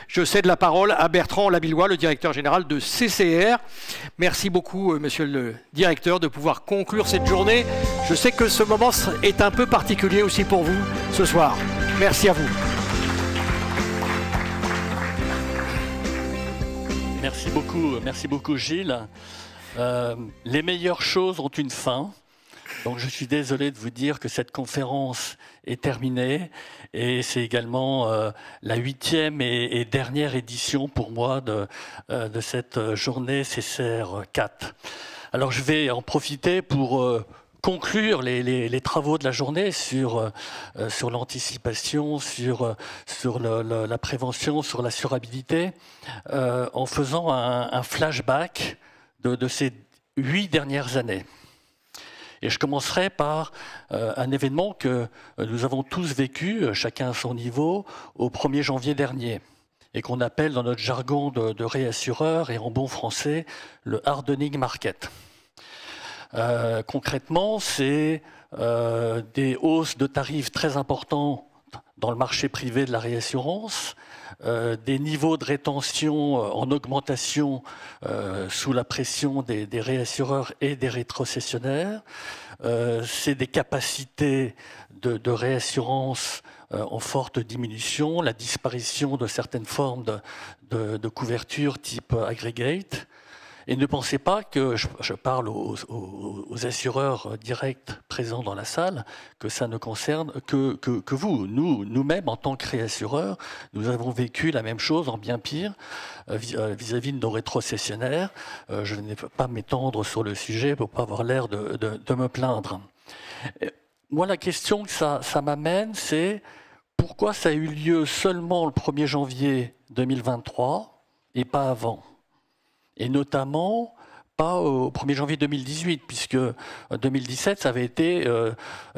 je cède la parole à Bertrand Labillois, le directeur général de CCR. Merci beaucoup, monsieur le directeur, de pouvoir conclure cette journée. Je sais que ce moment est un peu particulier aussi pour vous ce soir. Merci à vous. Merci beaucoup Gilles. Les meilleures choses ont une fin. Donc je suis désolé de vous dire que cette conférence est terminée et c'est également la 8e et dernière édition pour moi de cette journée CCR 4. Alors je vais en profiter pour conclure les travaux de la journée sur l'anticipation, sur la prévention, sur l'assurabilité, en faisant un flashback de ces 8 dernières années. Et je commencerai par un événement que nous avons tous vécu, chacun à son niveau, au 1er janvier dernier, et qu'on appelle dans notre jargon de réassureur et en bon français le hardening market. Concrètement, c'est des hausses de tarifs très importants dans le marché privé de la réassurance, des niveaux de rétention en augmentation sous la pression des réassureurs et des rétrocessionnaires. C'est des capacités de réassurance en forte diminution, la disparition de certaines formes de couverture type aggregate. Et ne pensez pas que je parle aux assureurs directs présents dans la salle, que ça ne concerne que vous. Nous-mêmes, en tant que réassureurs, nous avons vécu la même chose en bien pire vis-à-vis de nos rétrocessionnaires. Je ne vais pas m'étendre sur le sujet pour ne pas avoir l'air de me plaindre. Moi, la question que ça m'amène, c'est pourquoi ça a eu lieu seulement le 1er janvier 2023 et pas avant ? Et notamment pas au 1er janvier 2018, puisque 2017, ça avait été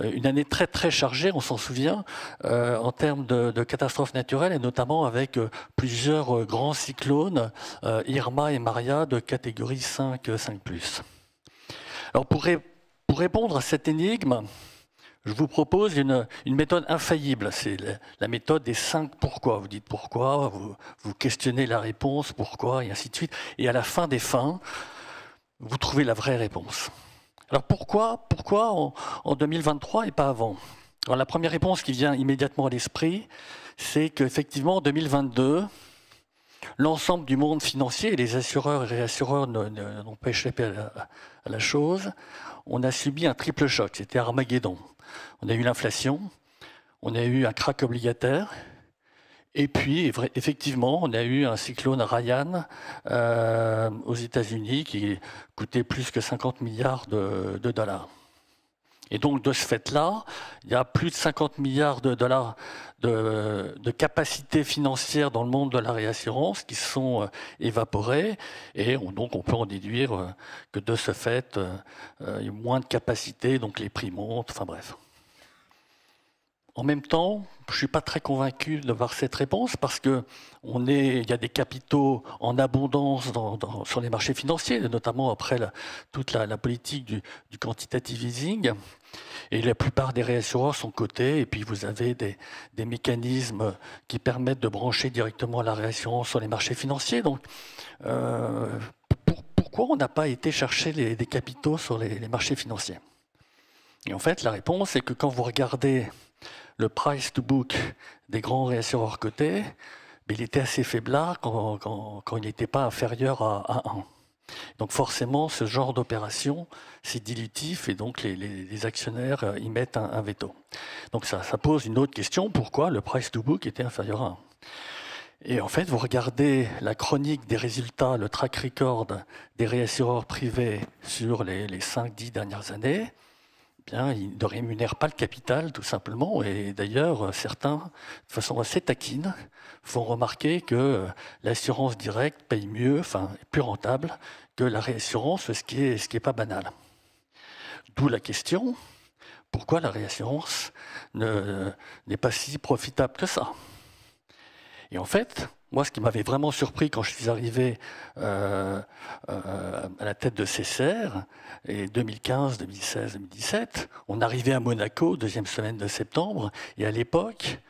une année très très chargée, on s'en souvient, en termes de catastrophes naturelles, et notamment avec plusieurs grands cyclones, Irma et Maria, de catégorie 5, 5+. Alors pour répondre à cette énigme, je vous propose une méthode infaillible. C'est la méthode des 5 pourquoi. Vous dites pourquoi, vous questionnez la réponse, pourquoi, et ainsi de suite. Et à la fin des fins, vous trouvez la vraie réponse. Alors pourquoi en 2023 et pas avant? Alors la première réponse qui vient immédiatement à l'esprit, c'est qu'effectivement en 2022, l'ensemble du monde financier, et les assureurs et réassureurs n'ont pas échappé à la chose, on a subi un triple choc, c'était Armageddon. On a eu l'inflation, on a eu un krach obligataire, et puis effectivement, on a eu un cyclone Ryan aux États-Unis qui coûtait plus que 50 milliards de dollars. Et donc de ce fait-là, il y a plus de 50 milliards de dollars de capacités financières dans le monde de la réassurance qui sont évaporées, et donc on peut en déduire que de ce fait, il y a moins de capacités, donc les prix montent, enfin bref. En même temps, je ne suis pas très convaincu de voir cette réponse parce qu'il y a des capitaux en abondance sur les marchés financiers, notamment après toute la politique du quantitative easing. Et la plupart des réassureurs sont cotés, et puis vous avez des mécanismes qui permettent de brancher directement la réassurance sur les marchés financiers. Donc, pourquoi on n'a pas été chercher des capitaux sur les marchés financiers? Et en fait, la réponse est que quand vous regardez le price to book des grands réassureurs cotés, il était assez faiblard quand il n'était pas inférieur à 1. Donc forcément, ce genre d'opération, c'est dilutif, et donc les actionnaires y mettent un veto. Donc ça pose une autre question, pourquoi le price to book était inférieur à 1? Et en fait, vous regardez la chronique des résultats, le track record des réassureurs privés sur les 5-10 dernières années, bien, ils ne rémunèrent pas le capital, tout simplement. Et d'ailleurs, certains, de façon assez taquine, font remarquer que l'assurance directe paye mieux, enfin, est plus rentable que la réassurance, ce qui est pas banal. D'où la question, pourquoi la réassurance n'est pas si profitable que ça? Et en fait, moi, ce qui m'avait vraiment surpris quand je suis arrivé à la tête de CCR, et 2015, 2016, 2017, on arrivait à Monaco, deuxième semaine de septembre, et à l'époque,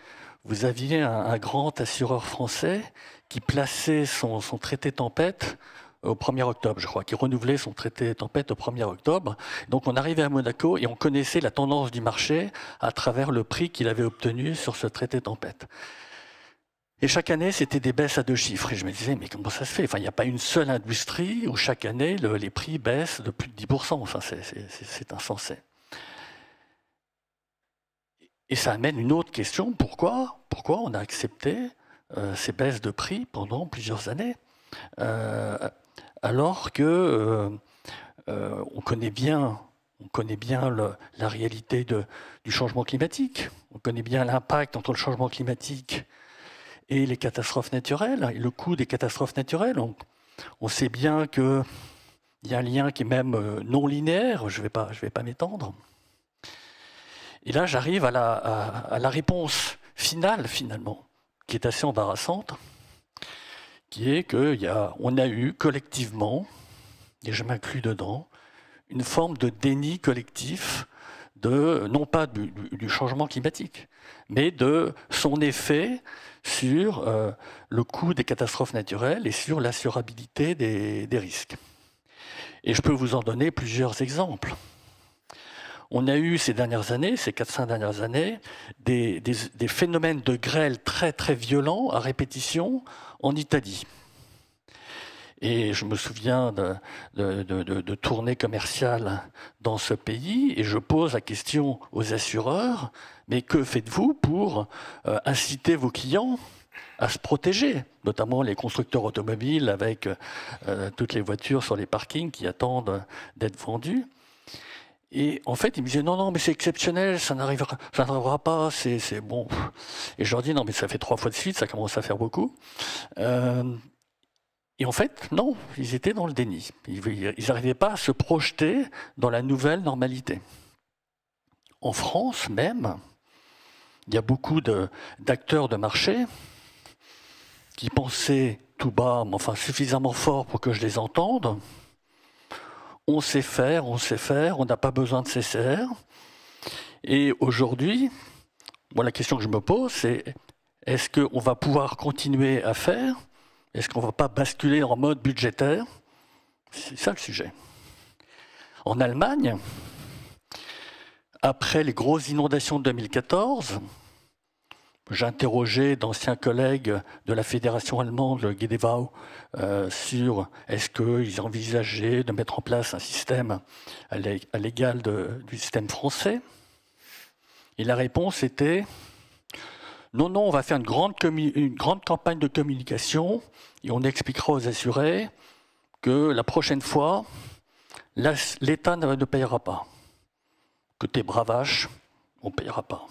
vous aviez un grand assureur français qui plaçait son traité tempête au 1er octobre, je crois, qui renouvelait son traité tempête au 1er octobre. Donc on arrivait à Monaco et on connaissait la tendance du marché à travers le prix qu'il avait obtenu sur ce traité tempête. Et chaque année, c'était des baisses à 2 chiffres. Et je me disais, mais comment ça se fait? Enfin, il n'y a pas une seule industrie où chaque année, les prix baissent de plus de 10%. Enfin, c'est insensé. Et ça amène une autre question. Pourquoi on a accepté ces baisses de prix pendant plusieurs années alors que on connaît bien la réalité du changement climatique. On connaît bien l'impact entre le changement climatique et les catastrophes naturelles, et le coût des catastrophes naturelles. On sait bien qu'il y a un lien qui est même non linéaire, je vais pas m'étendre. Et là, j'arrive à la réponse finale, finalement, qui est assez embarrassante, qui est qu'on a eu collectivement, et je m'inclus dedans, une forme de déni collectif non pas du changement climatique, mais de son effet sur le coût des catastrophes naturelles et sur l'assurabilité des risques. Et je peux vous en donner plusieurs exemples. On a eu ces dernières années, ces 4-5 dernières années, des phénomènes de grêle très très violents à répétition en Italie. Et je me souviens de tournées commerciales dans ce pays, et je pose la question aux assureurs, mais que faites-vous pour inciter vos clients à se protéger, notamment les constructeurs automobiles avec toutes les voitures sur les parkings qui attendent d'être vendues? Et en fait, ils me disaient non, mais c'est exceptionnel, ça n'arrivera pas, c'est bon. Et je leur dis non, mais ça fait 3 fois de suite, ça commence à faire beaucoup. Et en fait, non, ils étaient dans le déni. Ils n'arrivaient pas à se projeter dans la nouvelle normalité. En France même, il y a beaucoup d'acteurs de marché qui pensaient tout bas, mais enfin suffisamment fort pour que je les entende. On sait faire, on n'a pas besoin de CCR. Et aujourd'hui, moi, la question que je me pose, c'est est-ce qu'on va pouvoir continuer à faire? Est-ce qu'on ne va pas basculer en mode budgétaire? C'est ça le sujet. En Allemagne, après les grosses inondations de 2014, j'interrogeais d'anciens collègues de la fédération allemande, le GDV, sur est-ce qu'ils envisageaient de mettre en place un système à l'égal du système français. Et la réponse était non, on va faire une grande campagne de communication et on expliquera aux assurés que la prochaine fois, l'État ne payera pas. Côté bravache, on ne payera pas.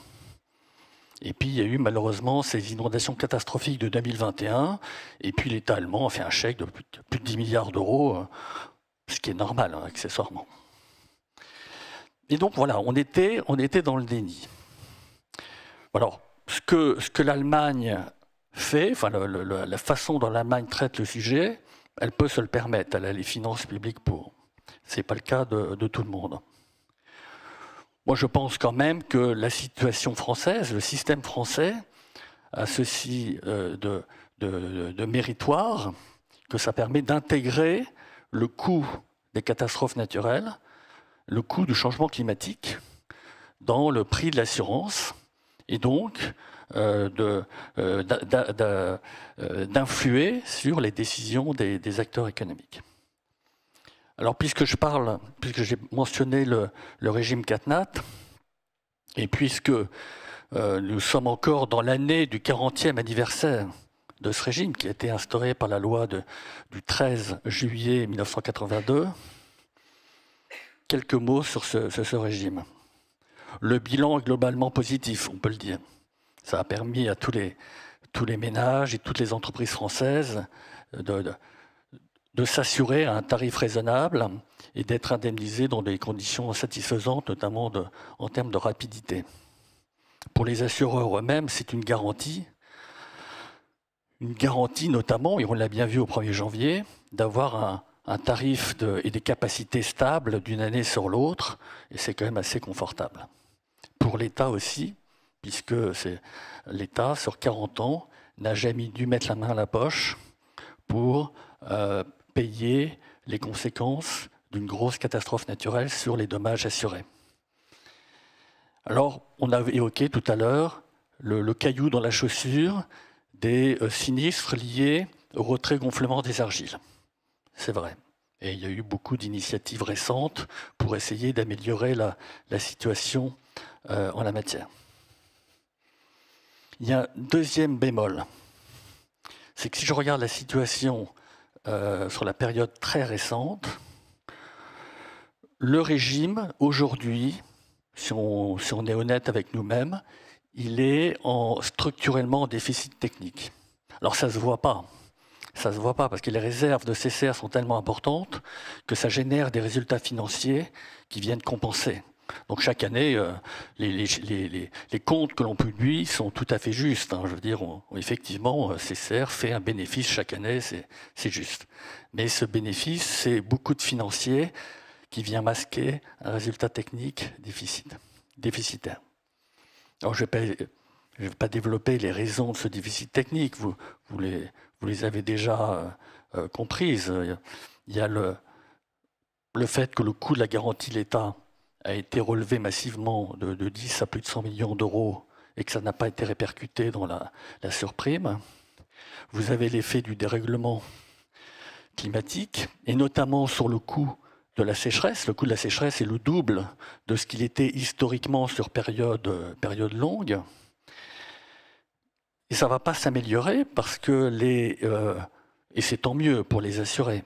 Et puis, il y a eu malheureusement ces inondations catastrophiques de 2021. Et puis, l'État allemand a fait un chèque de plus de 10 milliards d'euros, ce qui est normal, hein, accessoirement. Et donc, voilà, on était dans le déni. Alors, ce que l'Allemagne fait, enfin, la façon dont l'Allemagne traite le sujet, elle peut se le permettre. Elle a les finances publiques pour. Ce n'est pas le cas de tout le monde. Moi, je pense quand même que la situation française, le système français, a ceci de méritoire, que ça permet d'intégrer le coût des catastrophes naturelles, le coût du changement climatique dans le prix de l'assurance, et donc d'influer sur les décisions des acteurs économiques. Alors, puisque j'ai mentionné le régime CatNat, et puisque nous sommes encore dans l'année du 40e anniversaire de ce régime qui a été instauré par la loi du 13 juillet 1982, quelques mots sur ce régime. Le bilan est globalement positif, on peut le dire. Ça a permis à tous les ménages et toutes les entreprises françaises de s'assurer à un tarif raisonnable et d'être indemnisés dans des conditions satisfaisantes, notamment en termes de rapidité. Pour les assureurs eux-mêmes, c'est une garantie notamment, et on l'a bien vu au 1er janvier, d'avoir un tarif et des capacités stables d'une année sur l'autre, et c'est quand même assez confortable. Pour l'État aussi, puisque l'État, sur 40 ans, n'a jamais dû mettre la main à la poche pour payer les conséquences d'une grosse catastrophe naturelle sur les dommages assurés. Alors, on a évoqué tout à l'heure le caillou dans la chaussure des sinistres liés au retrait-gonflement des argiles. C'est vrai. Et il y a eu beaucoup d'initiatives récentes pour essayer d'améliorer la situation en la matière. Il y a un deuxième bémol. C'est que si je regarde la situation sur la période très récente, le régime, aujourd'hui, si on est honnête avec nous-mêmes, il est structurellement en déficit technique. Alors ça ne se voit pas. Ça ne se voit pas parce que les réserves de CCR sont tellement importantes que ça génère des résultats financiers qui viennent compenser. Donc chaque année, les comptes que l'on publie sont tout à fait justes. Je veux dire, effectivement, CCR fait un bénéfice chaque année, c'est juste. Mais ce bénéfice, c'est beaucoup de financiers qui vient masquer un résultat technique déficitaire. Alors je ne vais pas développer les raisons de ce déficit technique, vous les avez déjà comprises. Il y a le fait que le coût de la garantie de l'État a été relevé massivement de 10 à plus de 100 millions d'euros et que ça n'a pas été répercuté dans la surprime. Vous avez l'effet du dérèglement climatique, et notamment sur le coût de la sécheresse. Le coût de la sécheresse est le double de ce qu'il était historiquement sur période longue. Et ça ne va pas s'améliorer parce que et c'est tant mieux pour les assurés,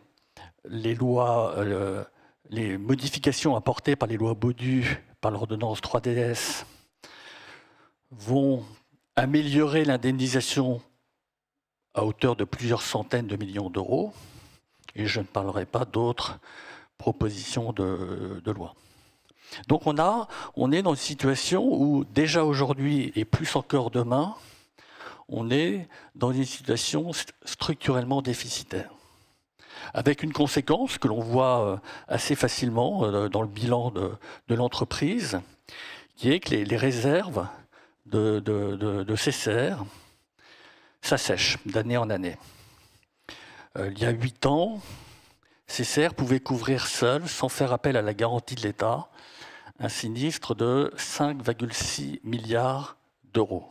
les modifications apportées par les lois Baudu, par l'ordonnance 3DS, vont améliorer l'indemnisation à hauteur de plusieurs centaines de millions d'euros. Et je ne parlerai pas d'autres propositions de loi. Donc on est dans une situation où déjà aujourd'hui, et plus encore demain, on est dans une situation structurellement déficitaire. Avec une conséquence que l'on voit assez facilement dans le bilan de l'entreprise, qui est que les réserves de CCR s'assèchent d'année en année. Il y a 8 ans, CCR pouvait couvrir seul, sans faire appel à la garantie de l'État, un sinistre de 5,6 milliards d'euros.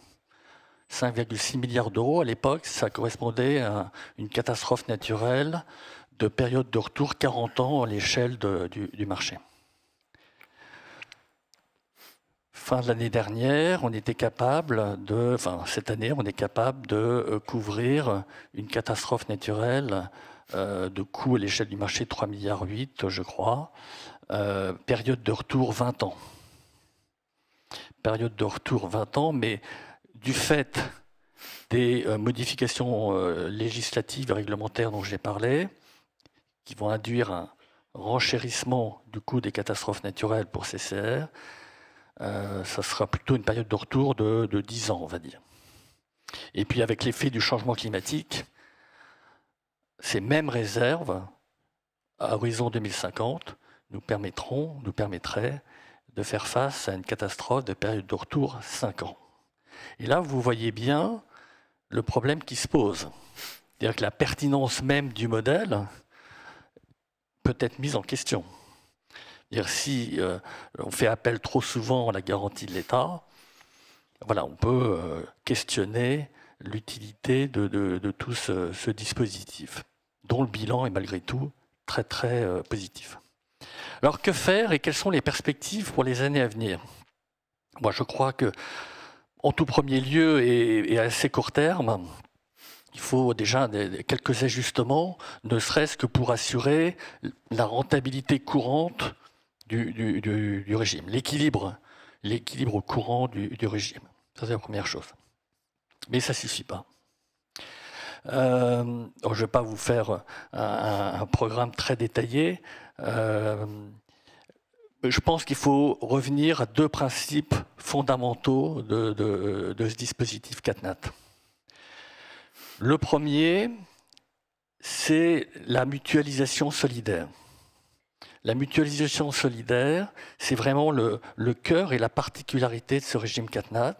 5,6 milliards d'euros, à l'époque, ça correspondait à une catastrophe naturelle de période de retour 40 ans à l'échelle du marché. Fin de l'année dernière, cette année, on est capable de couvrir une catastrophe naturelle de coût à l'échelle du marché 3,8 milliards, je crois. Période de retour 20 ans. Période de retour 20 ans, mais du fait des modifications législatives et réglementaires dont j'ai parlé, qui vont induire un renchérissement du coût des catastrophes naturelles pour CCR, ça sera plutôt une période de retour de 10 ans, on va dire. Et puis avec l'effet du changement climatique, ces mêmes réserves, à horizon 2050, nous permettraient de faire face à une catastrophe de période de retour 5 ans. Et là, vous voyez bien le problème qui se pose. C'est-à-dire que la pertinence même du modèle peut être mise en question. C'est-à-dire si on fait appel trop souvent à la garantie de l'État, voilà, on peut questionner l'utilité de tout ce dispositif, dont le bilan est malgré tout très très positif. Alors que faire et quelles sont les perspectives pour les années à venir? Moi, je crois que, en tout premier lieu et à assez court terme, il faut déjà quelques ajustements, ne serait-ce que pour assurer la rentabilité courante du régime, l'équilibre courant du régime. Ça, c'est la première chose. Mais ça ne suffit pas. Je ne vais pas vous faire un programme très détaillé. Je pense qu'il faut revenir à 2 principes fondamentaux de ce dispositif CatNat. Le premier, c'est la mutualisation solidaire. La mutualisation solidaire, c'est vraiment le cœur et la particularité de ce régime CatNat.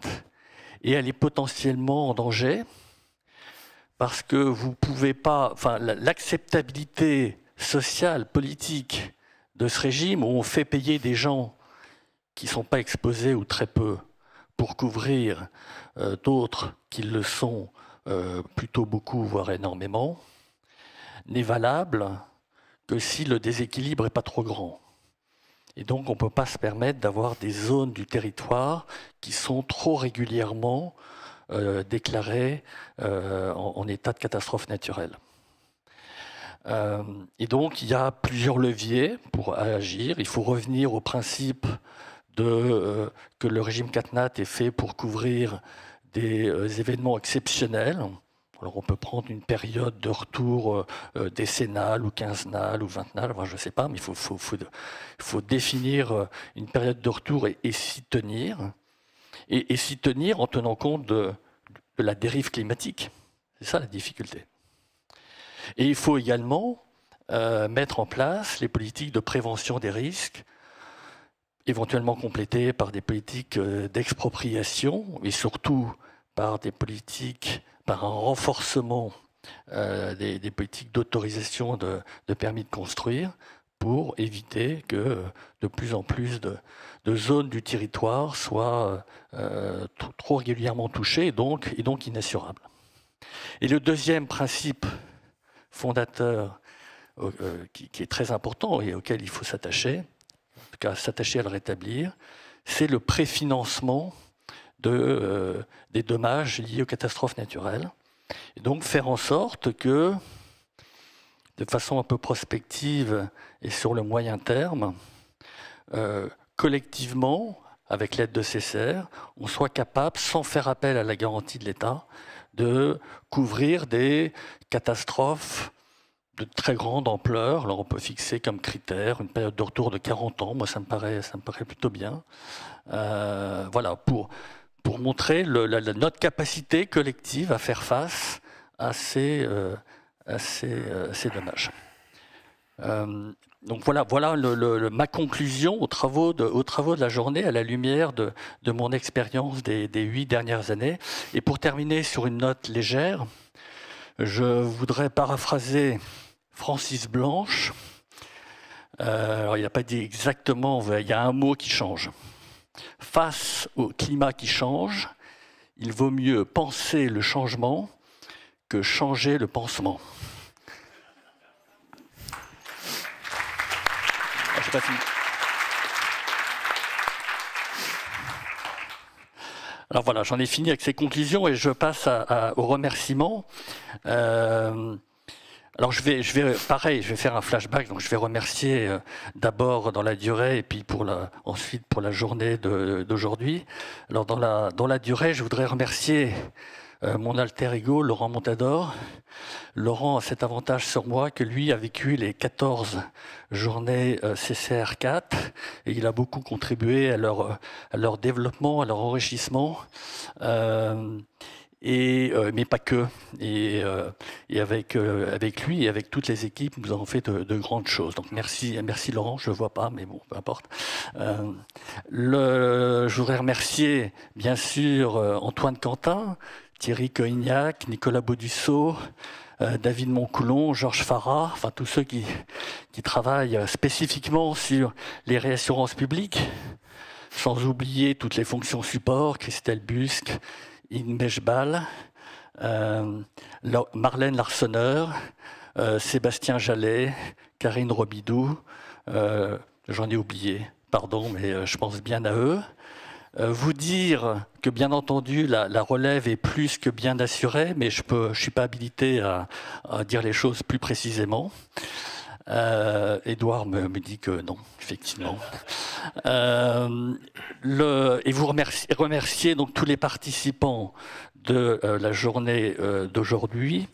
et elle est potentiellement en danger parce que vous pouvez pas, enfin, l'acceptabilité sociale, politique de ce régime où on fait payer des gens qui ne sont pas exposés ou très peu pour couvrir d'autres qui le sont plutôt beaucoup, voire énormément, n'est valable que si le déséquilibre n'est pas trop grand. Et donc on ne peut pas se permettre d'avoir des zones du territoire qui sont trop régulièrement déclarées en état de catastrophe naturelle. Et donc il y a plusieurs leviers pour agir. Il faut revenir au principe que le régime CatNat est fait pour couvrir des événements exceptionnels. Alors on peut prendre une période de retour décennale ou quinzenale ou vingtenale, enfin, je ne sais pas, mais il faut définir une période de retour et s'y tenir. Et s'y tenir en tenant compte de la dérive climatique. C'est ça la difficulté. Et il faut également mettre en place les politiques de prévention des risques, éventuellement complétées par des politiques d'expropriation et surtout par des politiques, par un renforcement des politiques d'autorisation de permis de construire pour éviter que de plus en plus de zones du territoire soient trop régulièrement touchées et donc inassurables. Et le deuxième principe fondateur qui est très important et auquel il faut s'attacher, en tout cas s'attacher à le rétablir, c'est le préfinancement des dommages liés aux catastrophes naturelles. Et donc faire en sorte que, de façon un peu prospective et sur le moyen terme, collectivement, avec l'aide de CCR, on soit capable, sans faire appel à la garantie de l'État, de couvrir des catastrophes de très grande ampleur. Alors on peut fixer comme critère une période de retour de 40 ans. Moi, ça me paraît plutôt bien. Voilà, pour montrer notre capacité collective à faire face à ces dommages. Donc voilà ma conclusion aux travaux de la journée à la lumière de mon expérience des 8 dernières années. Et pour terminer sur une note légère, je voudrais paraphraser Francis Blanche. Alors il n'a pas dit exactement, il y a un mot qui change. Face au climat qui change, il vaut mieux penser le changement que changer le pansement. Alors voilà, j'en ai fini avec ces conclusions et je passe aux remerciements. Alors je vais faire un flashback. Donc je vais remercier d'abord dans la durée et puis ensuite pour la journée d'aujourd'hui. Alors dans la durée, je voudrais remercier mon alter ego, Laurent Montador. Laurent a cet avantage sur moi que lui a vécu les 14 journées CCR4 et il a beaucoup contribué à leur développement, à leur enrichissement. Mais pas que. Et avec lui et avec toutes les équipes, nous avons fait de grandes choses. Donc merci Laurent, je ne le vois pas, mais bon, peu importe. Je voudrais remercier, bien sûr, Antoine Quentin, Thierry Coignac, Nicolas Baudusseau, David Moncoulon, Georges Farah, enfin tous ceux qui travaillent spécifiquement sur les réassurances publiques, sans oublier toutes les fonctions support, Christelle Busque, Inmejbal, Marlène Larsonneur, Sébastien Jallet, Karine Robidoux, j'en ai oublié, pardon, mais je pense bien à eux. Vous dire que bien entendu la relève est plus que bien assurée, mais je suis pas habilité à dire les choses plus précisément. Édouard me dit que non, effectivement. Et vous remercier donc tous les participants de la journée d'aujourd'hui.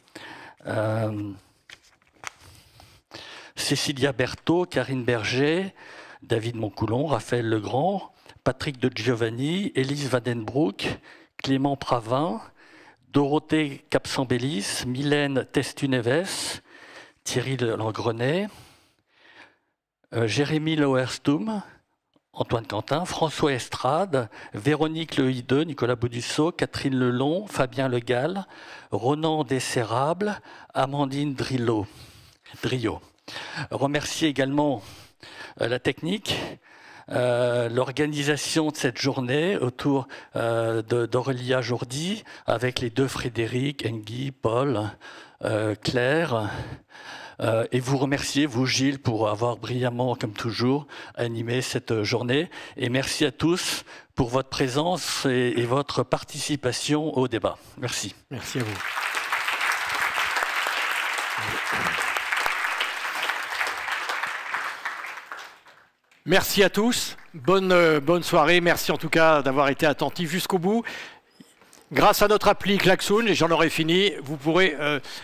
Cécilia Berthaud, Karine Berger, David Moncoulon, Raphaël Legrand, Patrick de Giovanni, Élise Vadenbroek, Clément Pravin, Dorothée Capsambellis, Mylène Testuneves, Thierry Langrenet, Jérémy Loerstum, Antoine Quentin, François Estrade, Véronique Lehideux, Nicolas Baudusseau, Catherine Lelon, Fabien Le Gall, Ronan Dessérables, Amandine Drillo. Remercier également la technique, l'organisation de cette journée autour d'Aurélia Jourdi, avec les deux Frédéric, Enguy, Paul, Claire, et vous remercier, vous Gilles, pour avoir brillamment, comme toujours, animé cette journée. Et merci à tous pour votre présence et votre participation au débat. Merci. Merci à vous. Merci à tous, bonne soirée, merci en tout cas d'avoir été attentifs jusqu'au bout. Grâce à notre appli Klaxoon, et j'en aurai fini, vous pourrez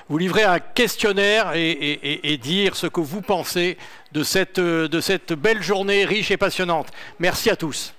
vous livrer un questionnaire et dire ce que vous pensez de cette belle journée riche et passionnante. Merci à tous.